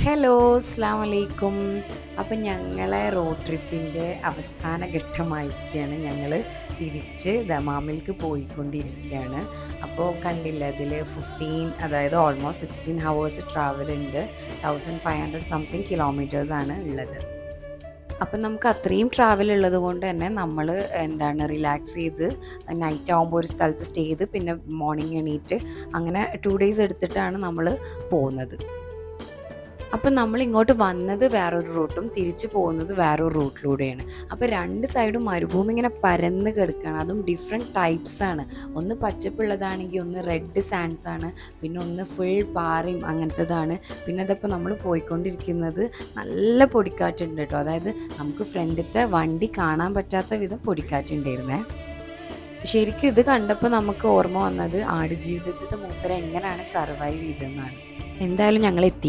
Hello, അസ്സാം വലൈക്കും. അപ്പം ഞങ്ങളെ റോഡ് ട്രിപ്പിൻ്റെ അവസാന ഘട്ടമായിരിക്കുകയാണ്. ഞങ്ങൾ തിരിച്ച് ദമാമിലേക്ക് പോയിക്കൊണ്ടിരിക്കുകയാണ്. അപ്പോൾ കണ്ടില്ല, അതിൽ 15 ഓൾമോസ്റ്റ് 16 ഹവേഴ്സ് ട്രാവൽ ഉണ്ട്. 1500 സംതിങ് കിലോമീറ്റേഴ്സാണ് ഉള്ളത്. അപ്പം നമുക്ക് അത്രയും ട്രാവൽ ഉള്ളത് കൊണ്ട് തന്നെ നമ്മൾ റിലാക്സ് ചെയ്ത് നൈറ്റ് ആകുമ്പോൾ ഒരു സ്ഥലത്ത് സ്റ്റേ ചെയ്ത് പിന്നെ മോർണിംഗ് എണീറ്റ് അങ്ങനെ 2 ഡേയ്സ് എടുത്തിട്ടാണ് നമ്മൾ പോകുന്നത്. അപ്പം നമ്മൾ ഇങ്ങോട്ട് വന്നത് വേറൊരു റൂട്ടും തിരിച്ച് പോകുന്നത് വേറൊരു റൂട്ടിലൂടെയാണ്. അപ്പോൾ രണ്ട് സൈഡും മരുഭൂമി ഇങ്ങനെ പരന്ന് കിടക്കുകയാണ്. അതും ഡിഫറെൻറ്റ് ടൈപ്സാണ്. ഒന്ന് പച്ചപ്പുള്ളതാണെങ്കിൽ ഒന്ന് റെഡ് സാൻഡ്സ് ആണ്, പിന്നെ ഒന്ന് ഫുൾ പാറയും അങ്ങനത്തേതാണ്. പിന്നെ അതപ്പോൾ നമ്മൾ പോയിക്കൊണ്ടിരിക്കുന്നത് നല്ല പൊടിക്കാറ്റുണ്ട് കേട്ടോ. അതായത് നമുക്ക് ഫ്രണ്ടിലത്തെ വണ്ടി കാണാൻ പറ്റാത്ത വിധം പൊടിക്കാറ്റുണ്ടായിരുന്നേ. ശരിക്കും ഇത് കണ്ടപ്പോൾ നമുക്ക് ഓർമ്മ വന്നത് ആടുജീവിതത്തിൻ്റെ മൂപ്പര് എങ്ങനെയാണ് സർവൈവ് ചെയ്തതെന്നാണ്. എന്തായാലും ഞങ്ങൾ എത്തി.